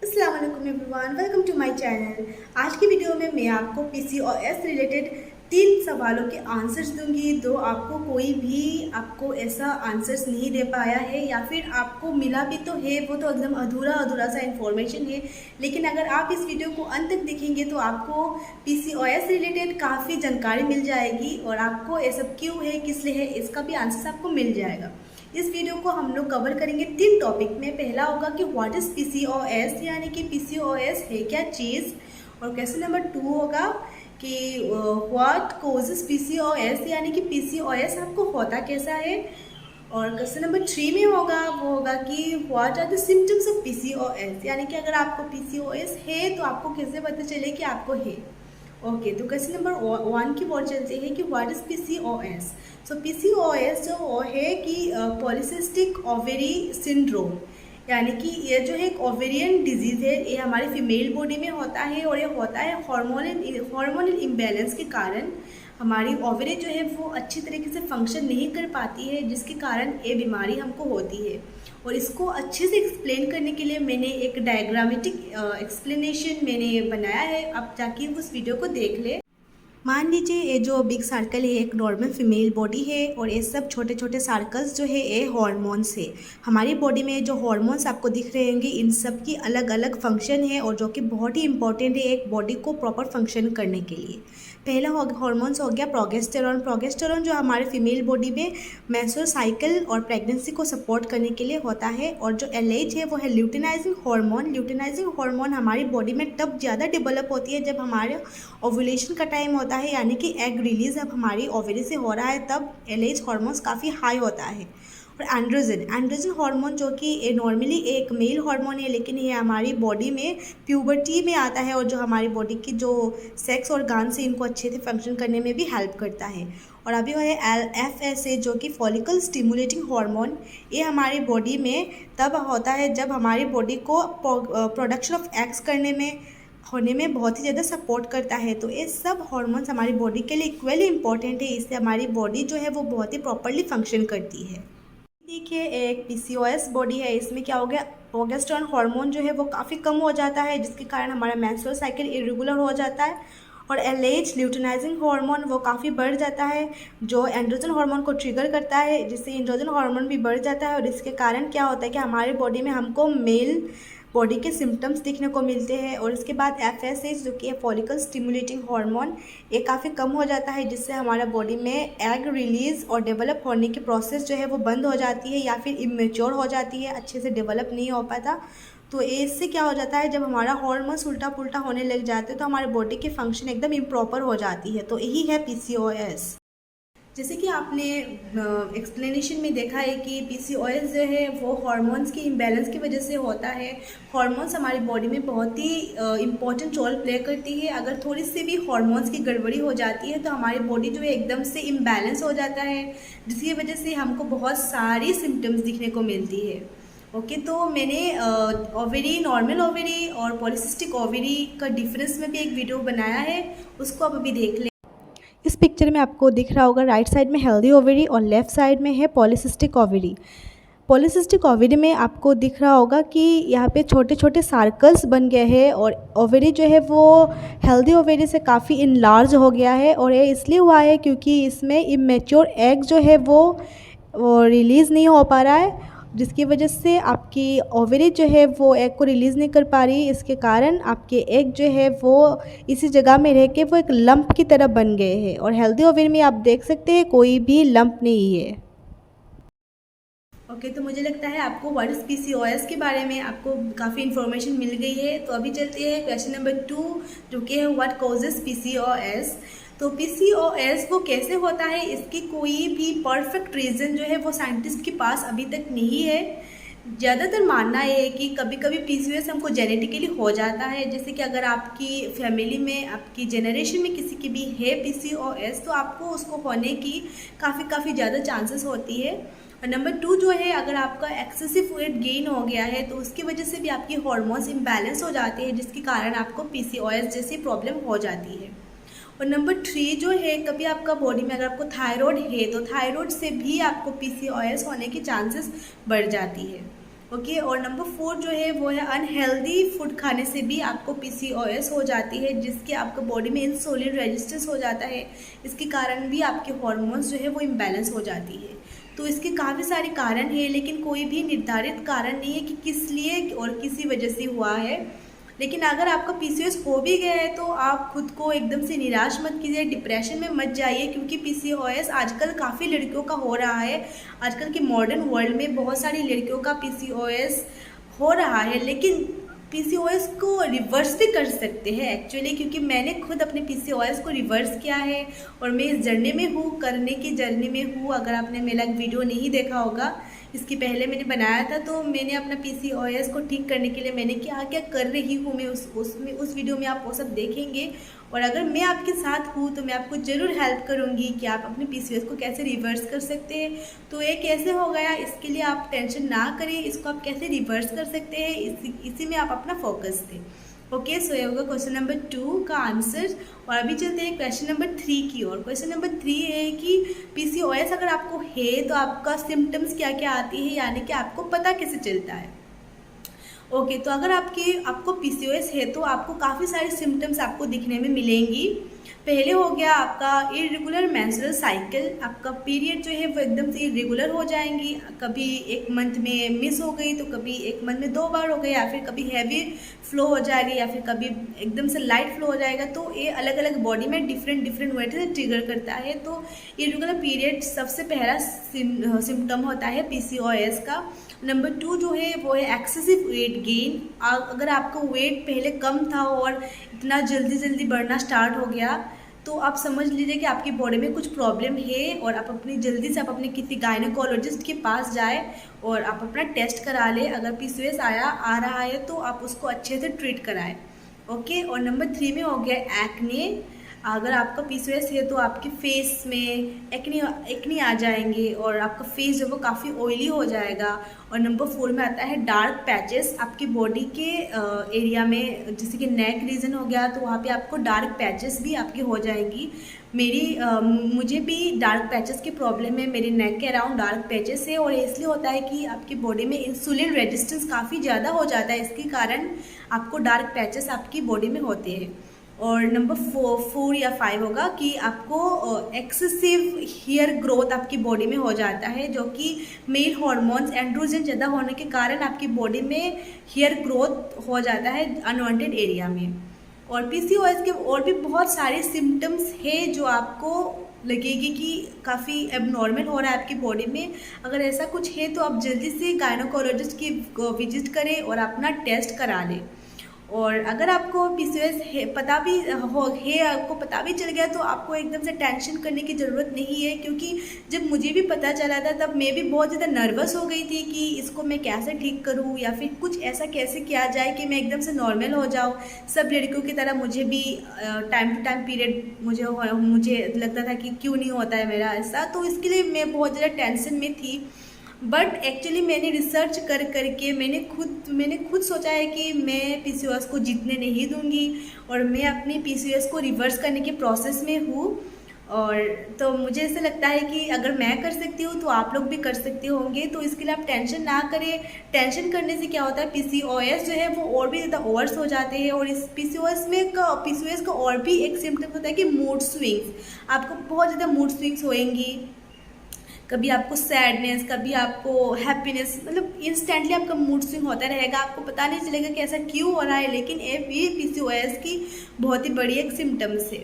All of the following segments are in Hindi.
अस्सलाम वालेकुम everyone, welcome to my channel. आज की वीडियो में मैं आपको पीसीओएस रिलेटेड 3 सवालों के आंसर्स दूंगी। दो आपको कोई भी आपको ऐसा आंसर्स नहीं दे पाया है या फिर आपको मिला भी तो है, वो तो एकदम अधूरा सा इन्फॉर्मेशन है। लेकिन अगर आप इस वीडियो को अंत तक देखेंगे तो आपको पीसीओएस रिलेटेड काफ़ी जानकारी मिल जाएगी और आपको ये सब क्यों है, किस लिए है, इसका भी आंसर्स आपको मिल जाएगा। इस वीडियो को हम लोग कवर करेंगे 3 टॉपिक में। पहला होगा कि व्हाट इज़ पीसीओएस, यानी कि पीसीओएस है क्या चीज़। और क्वेश्चन नंबर 2 होगा कि व्हाट कॉजेस पीसीओएस, यानी कि पीसीओएस आपको होता कैसा है। और क्वेश्चन नंबर 3 में होगा वो होगा कि what are the symptoms of PCOS, यानी कि अगर आपको पीसीओएस है तो आपको कैसे पता चले कि आपको है। ओके, तो क्वेश्चन नंबर 1 की ओर चलते हैं कि what is PCOS. So PCOS जो है कि पॉलीसिस्टिक ओवेरी सिंड्रोम, यानी कि ये जो है एक ओवेरियन डिजीज़ है। ये हमारी फीमेल बॉडी में होता है और ये होता है हार्मोनल इम्बैलेंस के कारण। हमारी ओवरी जो है वो अच्छी तरीके से फंक्शन नहीं कर पाती है, जिसके कारण ये बीमारी हमको होती है। और इसको अच्छे से एक्सप्लेन करने के लिए मैंने एक डायग्रामेटिक एक्सप्लेनेशन मैंने बनाया है, आप जाके उस वीडियो को देख ले। मान लीजिए ये जो बिग सर्कल है एक नॉर्मल फीमेल बॉडी है और ये सब छोटे छोटे सर्कल्स जो है ये हार्मोन्स है। हमारी बॉडी में जो हार्मोन्स आपको दिख रहे होंगे इन सब की अलग अलग फंक्शन है और जो कि बहुत ही इंपॉर्टेंट है एक बॉडी को प्रॉपर फंक्शन करने के लिए। पहला हार्मोन्स हो गया प्रोगेस्टेरॉन। प्रोगेस्टेरॉन जो हमारे फीमेल बॉडी में मेंस्ट्रुअल साइकिल और प्रेगनेंसी को सपोर्ट करने के लिए होता है। और जो एलएच है वो है ल्यूटिनाइजिंग हार्मोन। ल्यूटिनाइजिंग हार्मोन हमारी बॉडी में तब ज़्यादा डेवलप होती है जब हमारे ओव्यूलेशन का टाइम होता है, यानी कि एग रिलीज अब हमारी ओवरी से हो रहा है, तब एलएच हार्मोन्स काफ़ी हाई होता है। और एंड्रोजन हार्मोन जो कि नॉर्मली एक मेल हार्मोन है, लेकिन ये हमारी बॉडी में प्यूबर्टी में आता है और जो हमारी बॉडी की जो सेक्स ऑर्गान्स है इनको अच्छे से फंक्शन करने में भी हेल्प करता है। और अभी वो है एफएसए जो कि फॉलिकल स्टिमुलेटिंग हार्मोन। ये हमारी बॉडी में तब होता है जब हमारी बॉडी को प्रोडक्शन ऑफ एग्स करने में होने में बहुत ही ज़्यादा सपोर्ट करता है। तो ये सब हार्मोन्स हमारी बॉडी के लिए इक्वली इंपॉर्टेंट है, इससे हमारी बॉडी जो है वो बहुत ही प्रॉपरली फंक्शन करती है। देखिए एक पीसीओएस बॉडी है, इसमें क्या हो गया, प्रोगेस्टेरॉन हार्मोन जो है वो काफ़ी कम हो जाता है, जिसके कारण हमारा मेंस्ट्रुअल साइकिल इरेगुलर हो जाता है। और एलएच ल्यूटिनाइजिंग हार्मोन वो काफ़ी बढ़ जाता है, जो एंड्रोजन हार्मोन को ट्रिगर करता है, जिससे एंड्रोजन हार्मोन भी बढ़ जाता है। और इसके कारण क्या होता है कि हमारे बॉडी में हमको मेल बॉडी के सिम्टम्स दिखने को मिलते हैं। और इसके बाद एफएसएच जो कि है फॉलिकल स्टिमुलेटिंग हार्मोन, ये काफ़ी कम हो जाता है, जिससे हमारा बॉडी में एग रिलीज़ और डेवलप होने की प्रोसेस जो है वो बंद हो जाती है या फिर इमेच्योर हो जाती है, अच्छे से डेवलप नहीं हो पाता। तो इससे क्या हो जाता है, जब हमारा हार्मोन्स उल्टा पुल्टा होने लग जाते हैं तो हमारे बॉडी की फंक्शन एकदम इम्प्रॉपर हो जाती है। तो यही है पीसीओएस। जैसे कि आपने एक्सप्लेनेशन में देखा है कि पीसीओएस जो है वो हार्मोन्स की इम्बैलेंस की वजह से होता है। हार्मोन्स हमारी बॉडी में बहुत ही इम्पॉर्टेंट रोल प्ले करती है। अगर थोड़ी सी भी हार्मोन्स की गड़बड़ी हो जाती है तो हमारी बॉडी जो है एकदम से इम्बैलेंस हो जाता है, जिसकी वजह से हमको बहुत सारी सिम्टम्स दिखने को मिलती है। ओके, तो मैंने ओवेरी, नॉर्मल ओवेरी और पॉलीसिस्टिक ओवेरी का डिफरेंस में भी एक वीडियो बनाया है, उसको आप अभी देख लें। इस पिक्चर में आपको दिख रहा होगा राइट साइड में हेल्दी ओवेरी और लेफ़्ट साइड में है पॉलीसिस्टिक ओवेरी। पॉलीसिस्टिक ओवेरी में आपको दिख रहा होगा कि यहाँ पे छोटे छोटे सर्कल्स बन गए हैं और ओवेरी जो है वो हेल्दी ओवेरी से काफ़ी इनलार्ज हो गया है। और ये इसलिए हुआ है क्योंकि इसमें इमेच्योर एग जो है वो रिलीज़ नहीं हो पा रहा है, जिसकी वजह से आपकी ओवरी जो है वो एग को रिलीज़ नहीं कर पा रही। इसके कारण आपके एग जो है वो इसी जगह में रह के वो एक लंप की तरह बन गए हैं। और हेल्दी ओवरी में आप देख सकते हैं कोई भी लंप नहीं है। ओके, तो मुझे लगता है आपको व्हाट इज पीसीओएस के बारे में आपको काफ़ी इन्फॉर्मेशन मिल गई है। तो अभी चलते हैं क्वेश्चन नंबर 2 जो कि है व्हाट कॉजेस पीसीओएस। तो पीसीओएस वो कैसे होता है, इसकी कोई भी परफेक्ट रीज़न जो है वो साइंटिस्ट के पास अभी तक नहीं है। ज़्यादातर मानना ये है कि कभी कभी पीसीओएस हमको जेनेटिकली हो जाता है, जैसे कि अगर आपकी फैमिली में, आपकी जनरेशन में किसी की भी है पीसीओएस तो आपको उसको होने की काफ़ी ज़्यादा चांसेस होती है। और नंबर 2 जो है, अगर आपका एक्सेसिव वेट गेन हो गया है तो उसकी वजह से भी आपकी हार्मोन्स इम्बैलेंस हो जाते हैं, जिसके कारण आपको पीसीओएस जैसी प्रॉब्लम हो जाती है। और नंबर 3 जो है, कभी आपका बॉडी में अगर आपको थायराइड है तो थायराइड से भी आपको पीसीओएस होने की चांसेस बढ़ जाती है। ओके। और नंबर 4 जो है वो है अनहेल्दी फूड खाने से भी आपको पीसीओएस हो जाती है, जिसके आपके बॉडी में इंसुलिन रेजिस्टेंस हो जाता है। इसके कारण भी आपके हार्मोन्स जो है वो इम्बैलेंस हो जाती है। तो इसके काफ़ी सारे कारण हैं, लेकिन कोई भी निर्धारित कारण नहीं है कि किस लिए और किसी वजह से हुआ है। लेकिन अगर आपका पीसीओएस हो भी गया है तो आप खुद को एकदम से निराश मत कीजिए, डिप्रेशन में मत जाइए, क्योंकि पीसीओएस आजकल काफ़ी लड़कियों का हो रहा है। आजकल के मॉडर्न वर्ल्ड में बहुत सारी लड़कियों का पीसीओएस हो रहा है, लेकिन पीसीओएस को रिवर्स भी कर सकते हैं एक्चुअली, क्योंकि मैंने खुद अपने पीसीओएस को रिवर्स किया है और मैं इस जर्नी में हूँ, करने की जर्नी में हूँ। अगर आपने मेरा वीडियो नहीं देखा होगा, इसके पहले मैंने बनाया था, तो मैंने अपना पीसीओएस को ठीक करने के लिए मैंने क्या क्या कर रही हूँ मैं उस वीडियो में आप वो सब देखेंगे। और अगर मैं आपके साथ हूँ तो मैं आपको ज़रूर हेल्प करूँगी कि आप अपने पीसीओएस को कैसे रिवर्स कर सकते हैं। तो ये कैसे हो गया, इसके लिए आप टेंशन ना करें, इसको आप कैसे रिवर्स कर सकते हैं, इसी में आप अपना फोकस दें। ओके, सो ये होगा क्वेश्चन नंबर 2 का आंसर। और अभी चलते हैं क्वेश्चन नंबर 3 की ओर। क्वेश्चन नंबर 3 है कि पीसीओएस अगर आपको है तो आपका सिम्टम्स क्या क्या आती है, यानी कि आपको पता कैसे चलता है। ओके, तो अगर आपको पीसीओएस है तो आपको काफ़ी सारे सिम्टम्स आपको दिखने में मिलेंगी। पहले हो गया आपका इरेगुलर मेंस्ट्रुअल साइकिल, आपका पीरियड जो है वो एकदम से इरेगुलर हो जाएंगी। कभी एक मंथ में मिस हो गई तो कभी एक मंथ में 2 बार हो गई, या फिर कभी हैवी फ्लो हो जाएगा, या फिर कभी एकदम से लाइट फ्लो हो जाएगा। तो ये अलग अलग बॉडी में डिफरेंट वे से ट्रिगर करता है। तो इरेगुलर पीरियड सबसे पहला सिम्टम होता है पीसीओएस का। नंबर 2 जो है वो है एक्सेसिव वेट गेन। अगर आपका वेट पहले कम था और इतना जल्दी बढ़ना स्टार्ट हो गया तो आप समझ लीजिए कि आपकी बॉडी में कुछ प्रॉब्लम है, और आप जल्दी से अपने किसी गायनेकोलॉजिस्ट के पास जाए और आप अपना टेस्ट करा ले। अगर पीसीओएस आ रहा है तो आप उसको अच्छे से ट्रीट कराएं। ओके। और नंबर 3 में हो गया एक्ने। अगर आपका पीसीओएस है तो आपके फेस में एक्ने आ जाएंगे और आपका फेस जो वो काफ़ी ऑयली हो जाएगा। और नंबर 4 में आता है डार्क पैचेस। आपकी बॉडी के एरिया में, जैसे कि नेक रीजन हो गया, तो वहाँ पे आपको डार्क पैचेस भी आपकी हो जाएंगी। मुझे भी डार्क पैचेस की प्रॉब्लम है, मेरे नेक के अराउंड डार्क पैचेस है, और इसलिए होता है कि आपकी बॉडी में इंसुलिन रेजिस्टेंस काफ़ी ज़्यादा हो जाता है, इसके कारण आपको डार्क पैचेस आपकी बॉडी में होते हैं। और नंबर 4 या 5 होगा कि आपको एक्सेसिव हेयर ग्रोथ आपकी बॉडी में हो जाता है, जो कि मेल हार्मोन्स एंड्रोजन ज़्यादा होने के कारण आपकी बॉडी में हेयर ग्रोथ हो जाता है अनवांटेड एरिया में। और पीसीओएस के और भी बहुत सारे सिम्टम्स हैं जो आपको लगेगी कि काफ़ी एबनॉर्मल हो रहा है आपकी बॉडी में। अगर ऐसा कुछ है तो आप जल्दी से गायनेकोलॉजिस्ट की विजिट करें और अपना टेस्ट करा लें। और अगर आपको पीसीओएस आपको पता भी चल गया तो आपको एकदम से टेंशन करने की ज़रूरत नहीं है, क्योंकि जब मुझे भी पता चला था तब मैं भी बहुत ज़्यादा नर्वस हो गई थी कि इसको मैं कैसे ठीक करूं, या फिर कुछ ऐसा कैसे किया जाए कि मैं एकदम से नॉर्मल हो जाऊं। सब लड़कियों की तरह मुझे भी टाइम टू टाइम पीरियड मुझे लगता था कि क्यों नहीं होता है मेरा ऐसा, तो इसके लिए मैं बहुत ज़्यादा टेंशन में थी। बट एक्चुअली मैंने रिसर्च करके मैंने खुद सोचा है कि मैं पीसीओएस को जीतने नहीं दूंगी, और मैं अपनी पीसीओएस को रिवर्स करने के प्रोसेस में हूँ। और तो मुझे ऐसा लगता है कि अगर मैं कर सकती हूँ तो आप लोग भी कर सकते होंगे। तो इसके लिए आप टेंशन ना करें। टेंशन करने से क्या होता है, पीसीओएस जो है वो और भी ज़्यादा ओवर्स हो जाते हैं। और इस पीसीओएस का और भी एक सिम्टम होता है कि मूड स्विंग्स। आपको बहुत ज़्यादा मूड स्विंग्स होएंगी, कभी आपको सैडनेस, कभी आपको हैप्पीनेस, मतलब इंस्टेंटली आपका मूड स्विंग होता रहेगा, आपको पता नहीं चलेगा कि ऐसा क्यों हो रहा है। लेकिन ये भी पीसीओएस की बहुत ही बड़ी एक सिम्टम्स है।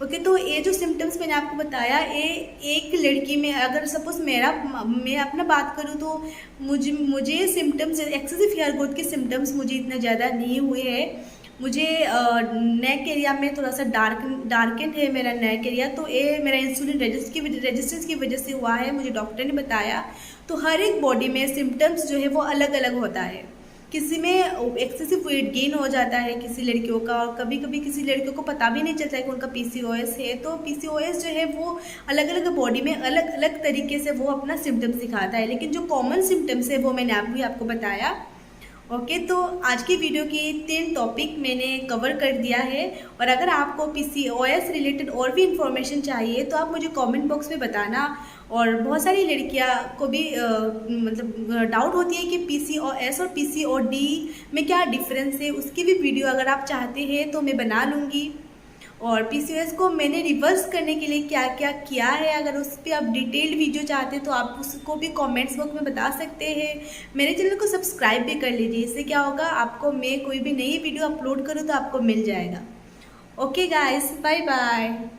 ओके, तो ये जो सिम्टम्स मैंने आपको बताया, ये एक लड़की में, अगर सपोज मैं अपना बात करूँ तो मुझे सिम्टम्स, एक्सेसिव हेयर ग्रोथ के सिम्टम्स मुझे इतना ज़्यादा नहीं हुए हैं। मुझे नेक एरिया में थोड़ा सा डार्केंड है मेरा नेक एरिया, तो ये मेरा इंसुलिन रेजिस्टेंस की वजह से हुआ है, मुझे डॉक्टर ने बताया। तो हर एक बॉडी में सिम्टम्स जो है वो अलग अलग होता है। किसी में एक्सेसिव वेट गेन हो जाता है किसी लड़कियों का, और कभी कभी किसी लड़कियों को पता भी नहीं चलता है कि उनका पीसीओएस है। तो पीसीओएस जो है वो अलग अलग बॉडी में अलग अलग तरीके से वो अपना सिम्टम्स दिखाता है, लेकिन जो कॉमन सिम्टम्स है वो मैंने आपको बताया। ओके, तो आज की वीडियो की 3 टॉपिक मैंने कवर कर दिया है। और अगर आपको पीसीओएस रिलेटेड और भी इंफॉर्मेशन चाहिए तो आप मुझे कमेंट बॉक्स में बताना। और बहुत सारी लड़कियां को भी मतलब डाउट होती है कि पीसीओएस और पीसीओडी में क्या डिफरेंस है, उसकी भी वीडियो अगर आप चाहते हैं तो मैं बना लूँगी। और पीसीओएस को मैंने रिवर्स करने के लिए क्या क्या किया है, अगर उस पर आप डिटेल्ड वीडियो चाहते हैं तो आप उसको भी कमेंट्स बॉक्स में बता सकते हैं। मेरे चैनल को सब्सक्राइब भी कर लीजिए, इससे क्या होगा, आपको मैं कोई भी नई वीडियो अपलोड करूँ तो आपको मिल जाएगा। Okay guys, bye bye.